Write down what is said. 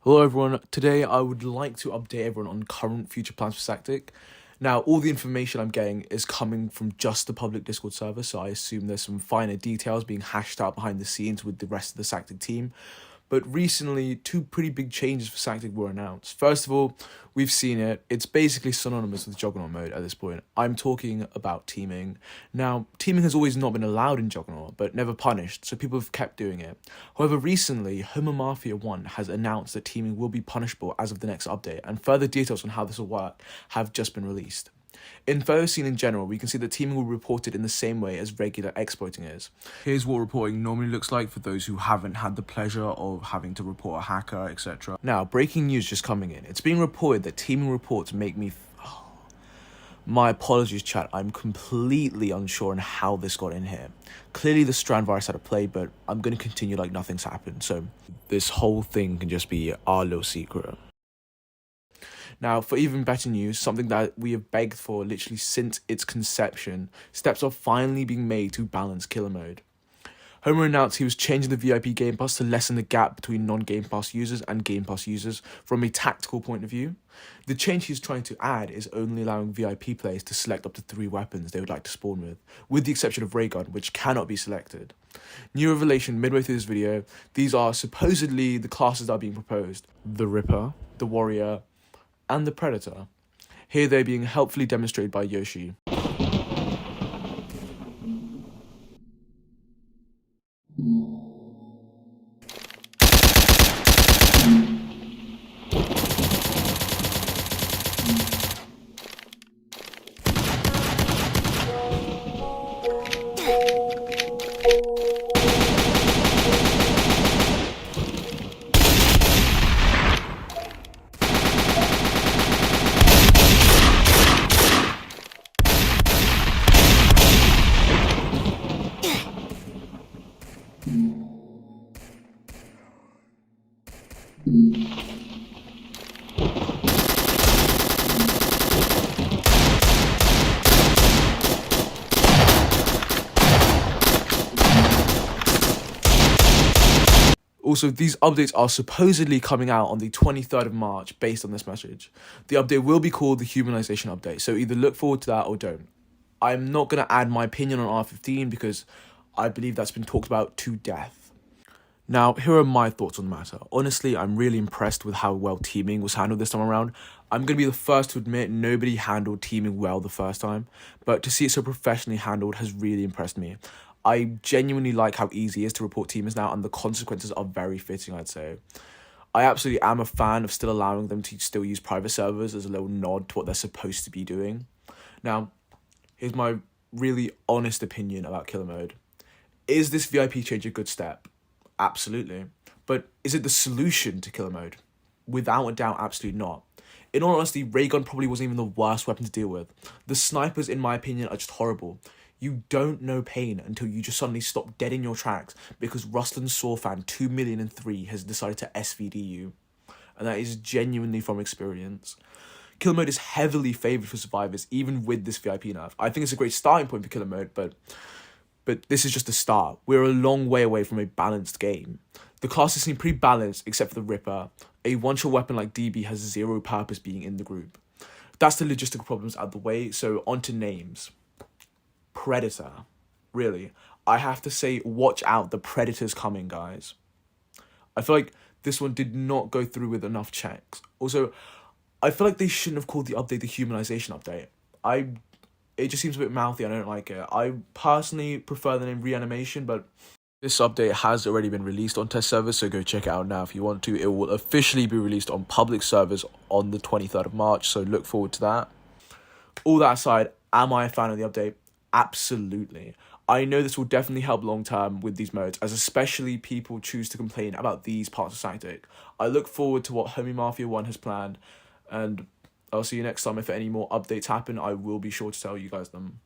Hello everyone, today I would like to update everyone on current future plans for Saktk. Now, all the information I'm getting is coming from just the public Discord server, so I assume there's some finer details being hashed out behind the scenes with the rest of the Saktk team. But recently, two pretty big changes for Saktk were announced. First of all, we've seen it. It's basically synonymous with Juggernaut mode at this point. I'm talking about teaming. Now, teaming has always not been allowed in Juggernaut, but never punished, so people have kept doing it. However, recently, Mafia 1 has announced that teaming will be punishable as of the next update, and further details on how this will work have just been released. In further scene in general, we can see that teaming will be reported in the same way as regular exploiting is. Here's what reporting normally looks like for those who haven't had the pleasure of having to report a hacker, etc. Now, breaking news just coming in. It's being reported that teaming reports make me... My apologies, chat. I'm completely unsure on how this got in here. Clearly the Strand virus had a play, but I'm going to continue like nothing's happened. So this whole thing can just be our little secret. Now, for even better news, something that we have begged for literally since its conception, steps are finally being made to balance killer mode. Homer announced he was changing the VIP Game Pass to lessen the gap between non-Game Pass users and Game Pass users from a tactical point of view. The change he's trying to add is only allowing VIP players to select up to 3 weapons they would like to spawn with the exception of Ray Gun, which cannot be selected. New revelation midway through this video, these are supposedly the classes that are being proposed: the Ripper, the Warrior, and the Predator. Here they're being helpfully demonstrated by Yoshi. Also, these updates are supposedly coming out on the 23rd of March based on this message. The update will be called the Humanization Update, so either look forward to that or don't. I'm not going to add my opinion on R15 because I believe that's been talked about to death. Now, here are my thoughts on the matter. Honestly, I'm really impressed with how well teaming was handled this time around. I'm going to be the first to admit nobody handled teaming well the first time, but to see it so professionally handled has really impressed me. I genuinely like how easy it is to report teamers now, and the consequences are very fitting, I'd say. I absolutely am a fan of still allowing them to still use private servers as a little nod to what they're supposed to be doing. Now, here's my really honest opinion about killer mode. Is this VIP change a good step? Absolutely. But is it the solution to killer mode? Without a doubt, absolutely not. In all honesty, Ray Gun probably wasn't even the worst weapon to deal with. The snipers, in my opinion, are just horrible. You don't know pain until you just suddenly stop dead in your tracks because Rustlin Sawfan 2,000,003 has decided to SVD you. And that is genuinely from experience. Killer mode is heavily favoured for survivors, even with this VIP nerf. I think it's a great starting point for killer mode, but this is just a start. We're a long way away from a balanced game. The classes seem pretty balanced except for the Ripper. A one-shot weapon like DB has zero purpose being in the group. That's the logistical problems out of the way, so on to names. Predator. Really, I have to say, watch out, the Predator's coming, guys. I feel like this one did not go through with enough checks. Also, I feel like they shouldn't have called the update the Humanization Update. It just seems a bit mouthy, I don't like it. I personally prefer the name Reanimation, but this update has already been released on test servers, so go check it out now if you want to. It will officially be released on public servers on the 23rd of March, so look forward to that. All that aside, am I a fan of the update? Absolutely. I know this will definitely help long term with these modes, as especially people choose to complain about these parts of Saktk. I look forward to what Mafia 1 has planned, and I'll see you next time. If any more updates happen, I will be sure to tell you guys them.